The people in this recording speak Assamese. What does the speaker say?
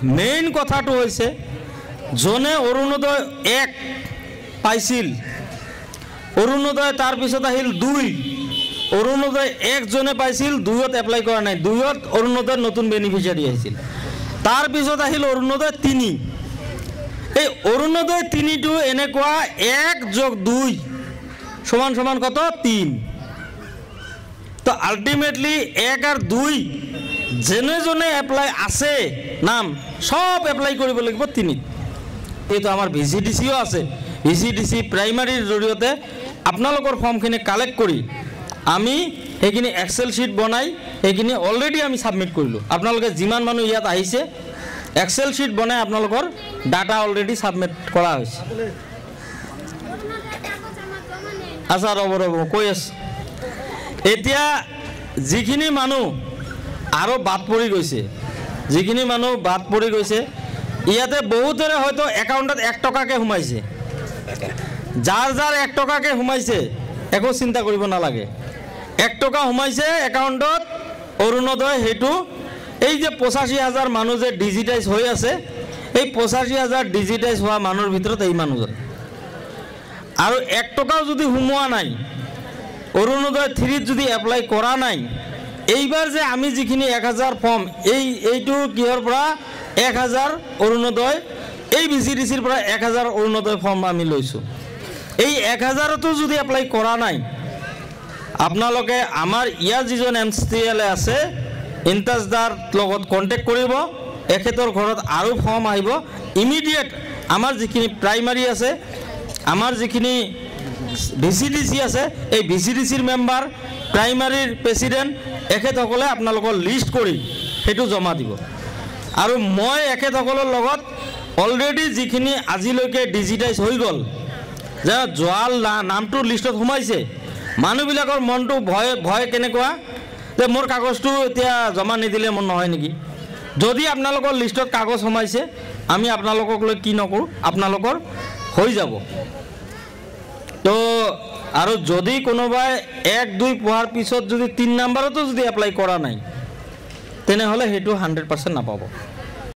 মেইন কথাটো হৈছে জনে অৰুণোদয় 1 পাইছিল, অৰুণোদয় তাৰপিছত আহিল 2, অৰুণোদয় 1 জনে পাইছিল, 2ত এপ্লাই কৰা নাই, 2ত অৰুণোদয়ৰ নতুন বেনিফিচিয়াৰী আহিছিল, তাৰপিছত আহিল অৰুণোদয় 3। এই অৰুণোদয় 3টো এনেকুৱা 1 + 2 = কত 3। তো আল্টিমেটলি 1 আৰ 2 যেনে জনে এপ্লাই আছে নাম সব এপ্লাই কৰিব লাগিব 3। এইটো আমাৰ ভিসিডিসিও আছে, ভিসিডিসি প্ৰাইমাৰীৰ জৰিয়তে আপোনালোকৰ ফৰ্মখিনি কালেক্ট কৰি আমি সেইখিনি এক্সেল শিট বনাই সেইখিনি অলৰেডি আমি সাবমিট কৰিলোঁ। আপোনালোকে যিমান মানুহ ইয়াত আহিছে এক্সেল শিট বনাই আপোনালোকৰ ডাটা অলৰেডি সাবমিট কৰা হৈছে। আচ্ছা ৰ'ব কৈ আছোঁ। এতিয়া যিখিনি মানুহ আৰু বাদ পৰি গৈছে, যিখিনি মানুহ বাদ পৰি গৈছে, ইয়াতে বহুতৰে হয়তো একাউণ্টত 1 টকাকৈ সোমাইছে। যাৰ 1 টকাকৈ সোমাইছে একো চিন্তা কৰিব নালাগে। 1 টকা সোমাইছে একাউণ্টত অৰুণোদয়, সেইটো এই যে 85,000 মানুহ যে ডিজিটাইজ হৈ আছে, এই 85,000 ডিজিটাইজ হোৱা মানুহৰ ভিতৰত এই মানুহজন। আৰু 1 টকাও যদি সোমোৱা নাই, অৰুণোদয় 3ত যদি এপ্লাই কৰা নাই, এইবাৰ যে আমি যিখিনি 1000 ফৰ্ম এইটো কিহৰ পৰা 1000 অৰুণোদয়, এই ভিসিডিসিৰ পৰা 1000 অৰুণোদয় ফৰ্ম আমি লৈছোঁ। এই 1000তো যদি এপ্লাই কৰা নাই, আপোনালোকে আমাৰ ইয়াৰ যিজন MCTL আছে ইনটাজদাৰ লগত কণ্টেক্ট কৰিব, এখেতৰ ঘৰত আৰু ফৰ্ম আহিব ইমিডিয়েট। আমাৰ যিখিনি প্ৰাইমাৰী আছে, আমাৰ যিখিনি ভিসিডিসি আছে, এই ভিসিডিসিৰ মেম্বাৰ, প্ৰাইমাৰীৰ প্ৰেচিডেণ্ট, এখেতসকলে আপোনালোকৰ লিষ্ট কৰি সেইটো জমা দিব। আৰু মই এখেতসকলৰ লগত অলৰেডি যিখিনি আজিলৈকে ডিজিটাইজ হৈ গ'ল, যে জোৱাল নামটো লিষ্টত সোমাইছে, মানুহবিলাকৰ মনটো ভয় কেনেকুৱা যে মোৰ কাগজটো এতিয়া জমা নিদিলে মোৰ নহয় নেকি। যদি আপোনালোকৰ লিষ্টত কাগজ সোমাইছে, আমি আপোনালোকক লৈ কি নকৰোঁ, আপোনালোকৰ হৈ যাব। তো আৰু যদি কোনোবাই 1, 2 পোৱাৰ পিছত যদি 3 নম্বৰতো যদি এপ্লাই কৰা নাই, তেনেহ'লে সেইটো 100% নাপাব।